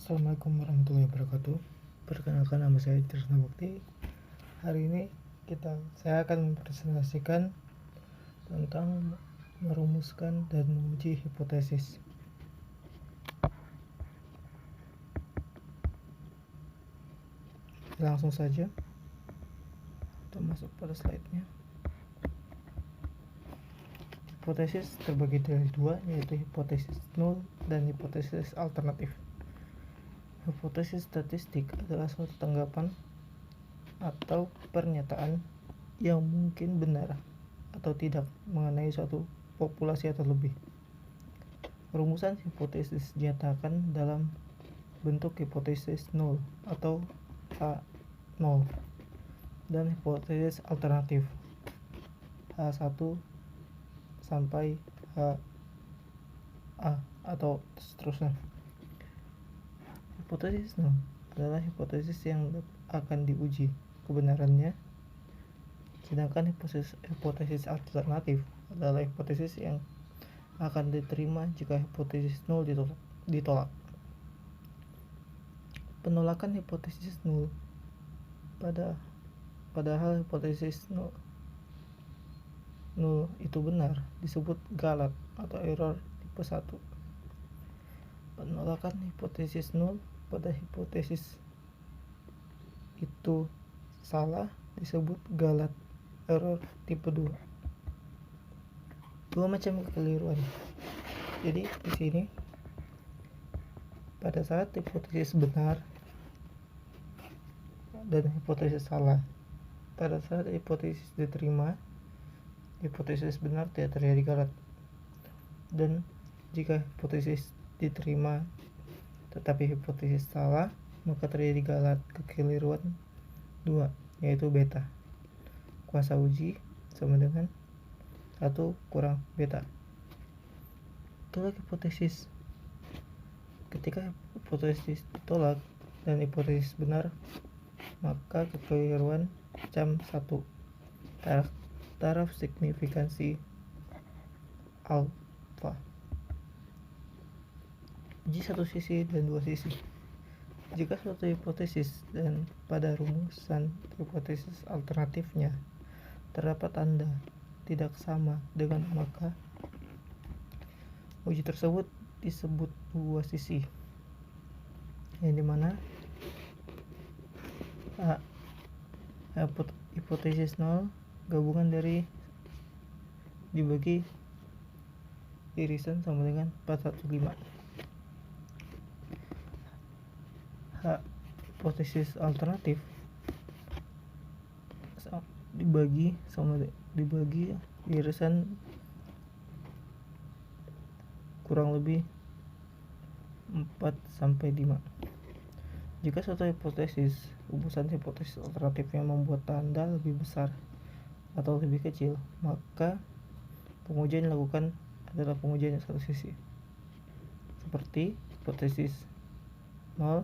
Assalamualaikum warahmatullahi wabarakatuh. Perkenalkan, nama saya Trisna Bukti. Hari ini saya akan mempresentasikan tentang merumuskan dan menguji hipotesis. Langsung saja kita masuk pada slide-nya. Hipotesis terbagi dari dua, yaitu hipotesis nul dan hipotesis alternatif. Hipotesis statistik adalah suatu tanggapan atau pernyataan yang mungkin benar atau tidak mengenai suatu populasi atau lebih. Rumusan hipotesis dinyatakan dalam bentuk hipotesis nol atau H0 dan hipotesis alternatif H1 sampai HA atau seterusnya. Hipotesis nol adalah hipotesis yang akan diuji kebenarannya, sedangkan hipotesis alternatif adalah hipotesis yang akan diterima jika hipotesis nol ditolak. Penolakan hipotesis nol padahal hipotesis nol itu benar disebut galat atau error tipe 1. Penolakan hipotesis nol pada hipotesis itu salah disebut galat error tipe 2. Dua macam kekeliruan. Jadi di sini pada saat hipotesis benar dan hipotesis salah, pada saat hipotesis diterima, hipotesis benar tidak terjadi galat, dan jika hipotesis diterima tetapi hipotesis salah, maka terjadi galat kekeliruan 2, yaitu beta. Kuasa uji sama dengan 1 kurang beta. Tolak hipotesis. Ketika hipotesis ditolak dan hipotesis benar, maka kekeliruan macam 1, taraf signifikansi alfa. Uji satu sisi dan dua sisi. Jika suatu hipotesis dan pada rumusan hipotesis alternatifnya terdapat tanda tidak sama dengan, maka uji tersebut disebut dua sisi, yang dimana hipotesis nol gabungan dari dibagi irisan sama dengan 415. Hipotesis alternatif dibagi irisan kurang lebih 4-5. Jika suatu hipotesis rumusan hipotesis alternatifnya membuat tanda lebih besar atau lebih kecil, maka pengujian yang dilakukan adalah pengujian yang satu sisi, seperti hipotesis 0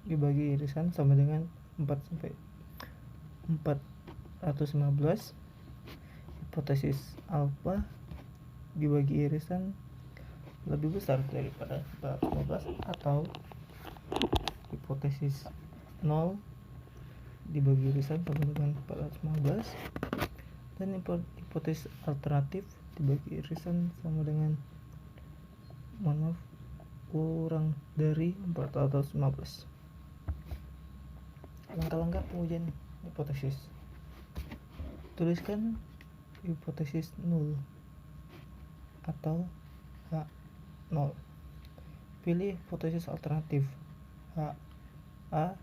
dibagi irisan sama dengan 4-415. Hipotesis alfa dibagi irisan lebih besar daripada 415, atau hipotesis 0 dibagi irisan sama dengan 415, dan hipotesis alternatif dibagi irisan sama dengan kurang dari 415. Langkah-langkah pengujian hipotesis. Tuliskan hipotesis nol atau H0. Pilih hipotesis alternatif HA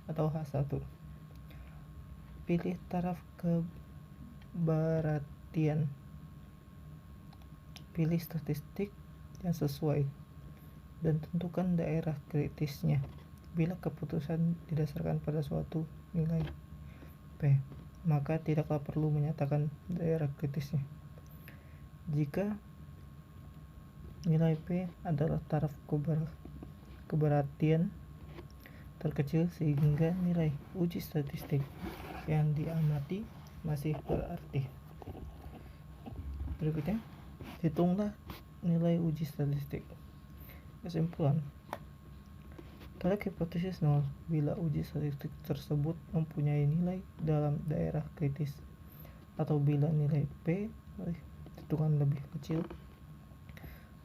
atau H1. Pilih taraf keberatian. Pilih statistik yang sesuai dan tentukan daerah kritisnya bila keputusan didasarkan pada suatu nilai P, maka tidaklah perlu menyatakan daerah kritisnya. Jika nilai P adalah taraf keberatian terkecil sehingga nilai uji statistik yang diamati masih berarti. Berikutnya, hitunglah nilai uji statistik. Kesimpulan, Pada hipotesis 0, bila uji statistik tersebut mempunyai nilai dalam daerah kritis, atau bila nilai P hitungan lebih kecil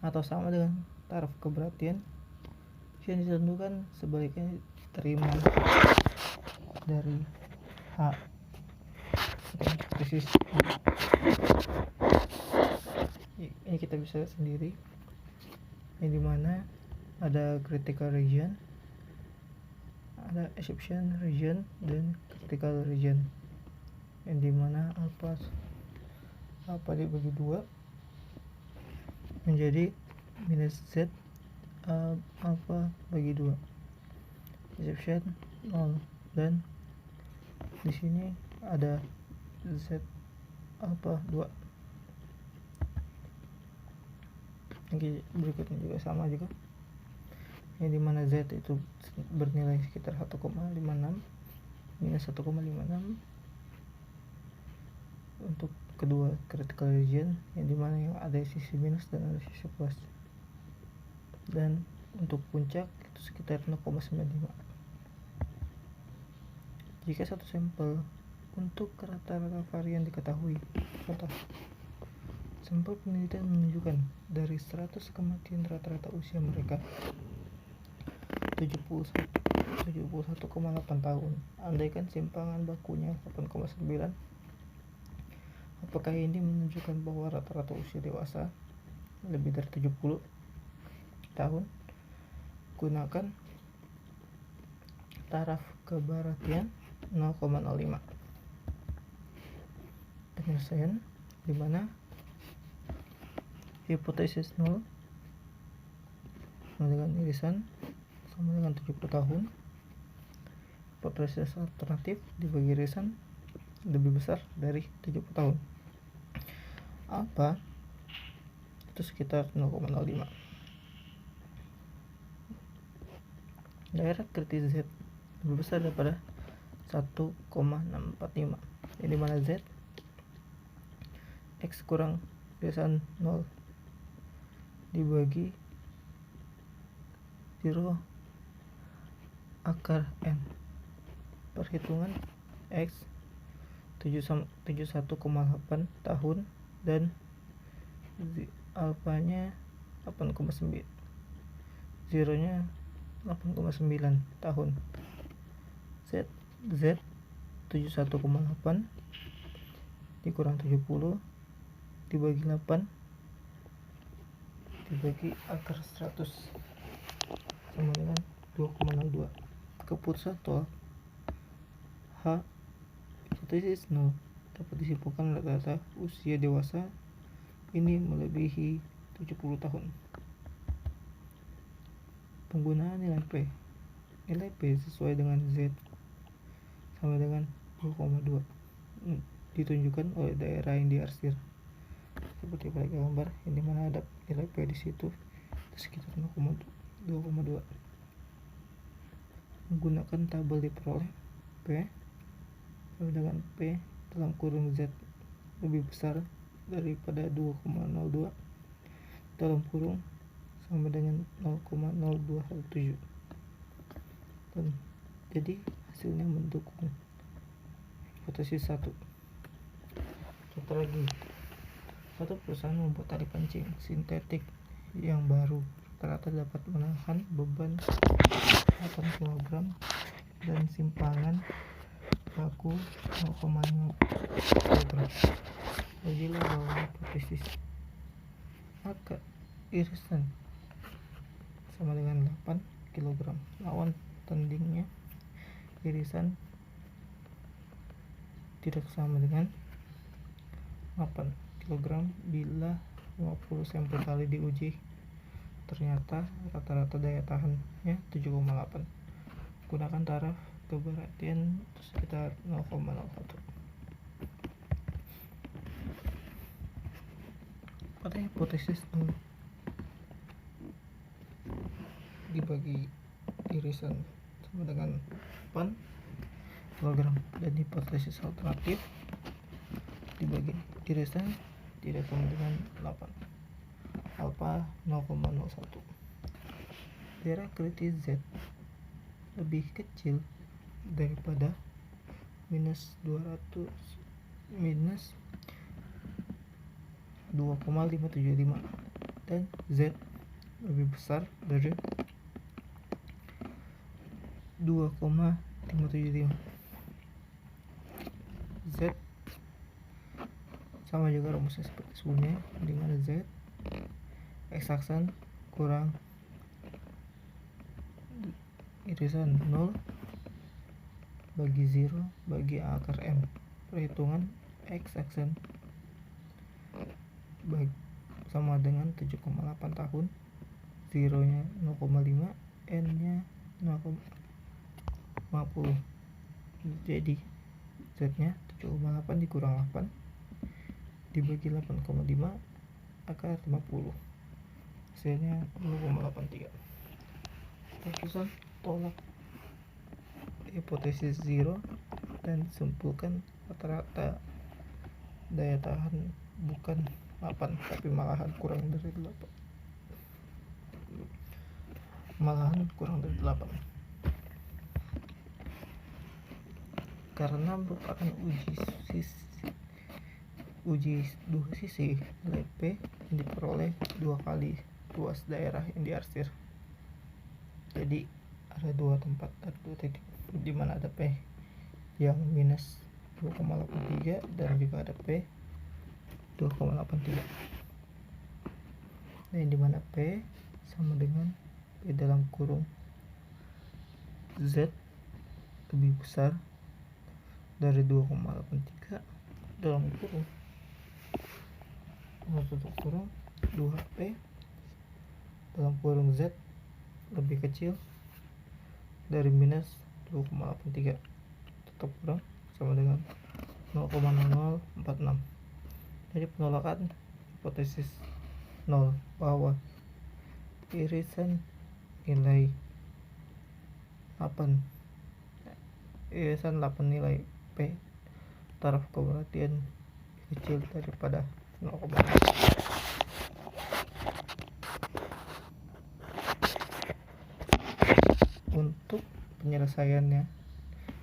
atau sama dengan taraf keberhasilan yang ditentukan sebaliknya diterima dari H. Hipotesis ini kita bisa lihat sendiri, yang dimana ada critical region, ada exception region, dan critical region, yang dimana alpha dibagi 2 menjadi minus z alpha bagi 2, exception 0, dan di sini ada z alpha 2. Oke, berikutnya juga sama juga, yang dimana z itu bernilai sekitar 1,56 minus 1,56 untuk kedua critical region, yang dimana yang ada sisi minus dan ada sisi plus, dan untuk puncak itu sekitar 0,95. Jika satu sampel untuk rata-rata varian diketahui, contoh sampel penelitian menunjukkan dari 100 kematian rata-rata usia mereka 71,8 tahun, andaikan simpangan bakunya 8,9, apakah ini menunjukkan bahwa rata-rata usia dewasa lebih dari 70 tahun? Gunakan taraf keberhasilan 0,05. Penyelesaian dimana hipotesis 0 sama dengan irisan sama dengan 70 tahun, hipotesis alternatif dibagi irisan lebih besar dari 70 tahun, alpha itu sekitar 0,05. Daerah kritis Z lebih besar daripada 1,645, yang dimana Z X kurang irisan 0 dibagi 0 akar N. Perhitungan X 71,8 tahun dan alfanya 8,9, zeronya 8,9 tahun. Z 71,8 dikurang 70 dibagi 8 dibagi akar 100 sama dengan 2,02. Keputusan tolak H hipotesis 0 dapat disimpulkan rata-rata usia dewasa ini melebihi 70 tahun. Penggunaan nilai P. Nilai P sesuai dengan Z sama dengan 2,2 ditunjukkan oleh daerah yang diarsir seperti pada gambar, yang dimana ada nilai P di situ sekitar 2,2. Menggunakan tabel diperoleh P sama dengan P dalam kurung Z lebih besar daripada 2,02 dalam kurung sama dengan 0,0217, dan jadi hasilnya mendukung hipotesis 1. Contoh lagi, satu perusahaan membuat tali pancing sintetik yang baru rata-rata dapat menahan beban 8 kg dan simpangan baku 0,5 kg. Jadilah bahwa hipotesis maka irisan sama dengan 8 kg lawan tandingnya irisan tidak sama dengan 8 kg bila 50 sampel kali diuji ternyata rata-rata daya tahannya 7,8. Gunakan taraf keberhasilan sekitar 0,01. Pada hipotesis 0 dibagi irisan sama dengan 8 kg dan hipotesis alternatif dibagi irisan tidak sama dengan 8, alpha 0,01. Daerah kritis Z lebih kecil daripada minus 2,575 dan Z lebih besar dari 2,575. Z sama juga rumusnya seperti sebelumnya, di mana Z x-aksen kurang irisan 0 bagi 0 bagi A akar M. Perhitungan x-aksen sama dengan 7,8 tahun, 0 nya 0,5, n nya 0,50. Jadi Z nya 7,8 dikurang 8 dibagi 8,5 akar 50, hasilnya 0,83. Terus tolak hipotesis 0 dan simpulkan rata-rata daya tahan bukan 8 tapi malahan kurang dari 8. Karena merupakan uji dua sisi, nilai P yang diperoleh 2 kali luas daerah yang diarsir. Jadi ada 2 tempat, ada 2 titik di mana ada P yang minus 2,83 dan juga ada P 2,83, dan di mana P sama dengan P dalam kurung Z lebih besar dari 2,83 dalam kurung tutup kurung 2P dalam kurung Z lebih kecil dari minus 2,83 tutup kurung sama dengan 0,0046. Jadi penolakan hipotesis 0 bahwa irisan nilai 8 nilai P taraf keberhasilan kecil daripada 0, untuk penyelesaiannya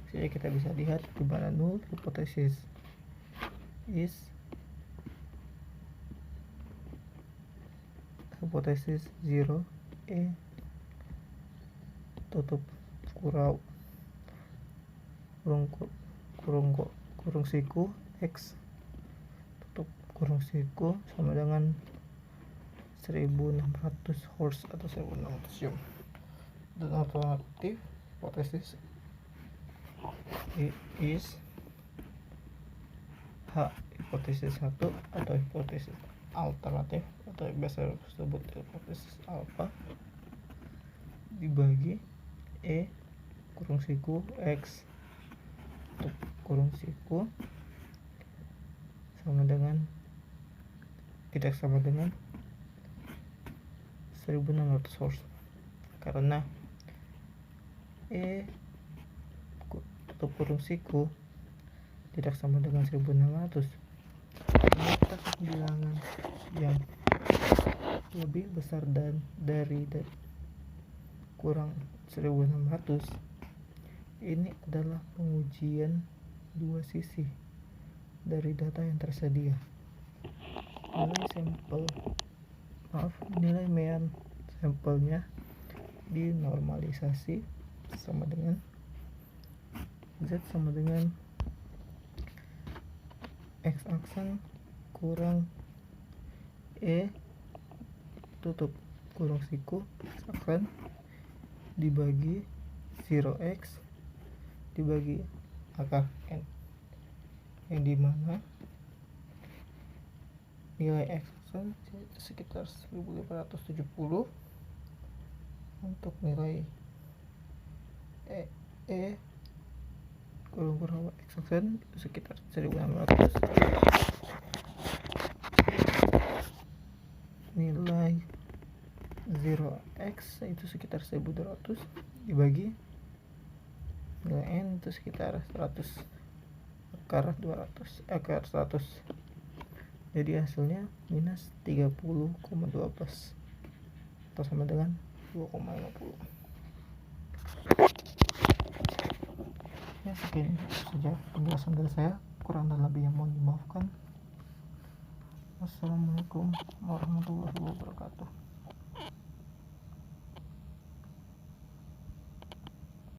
jadi kita bisa lihat di mana null hipotesis is hipotesis 0 tutup kurung siku X tutup kurung siku sama dengan 1600 Hz atau 1600 Ohm. Dan alternatif hipotesis is H hipotesis 1 atau hipotesis alternatif atau biasa disebut hipotesis alfa dibagi kurung siku X untuk kurung siku tidak sama dengan 1600 Hz karena tutup kurung siku tidak sama dengan 1600. Ternyata bilangan yang lebih besar dari kurang 1600 ini adalah pengujian dua sisi dari data yang tersedia. Nilai mean sampelnya dinormalisasi sama dengan Z sama dengan x-aksen kurang tutup kurung siku x-aksen dibagi 0x dibagi akar n, yang dimana nilai x-aksen sekitar 1570 untuk nilai kurung x-aksen itu sekitar 1600, nilai 0x itu sekitar 1200 dibagi nilai n itu sekitar 100 akar 100, jadi hasilnya minus 30,12 atau sama dengan 2,50. Ya, sekian saja penjelasan dari saya, kurang dan lebihnya mohon dimaafkan. Wassalamualaikum warahmatullahi wabarakatuh.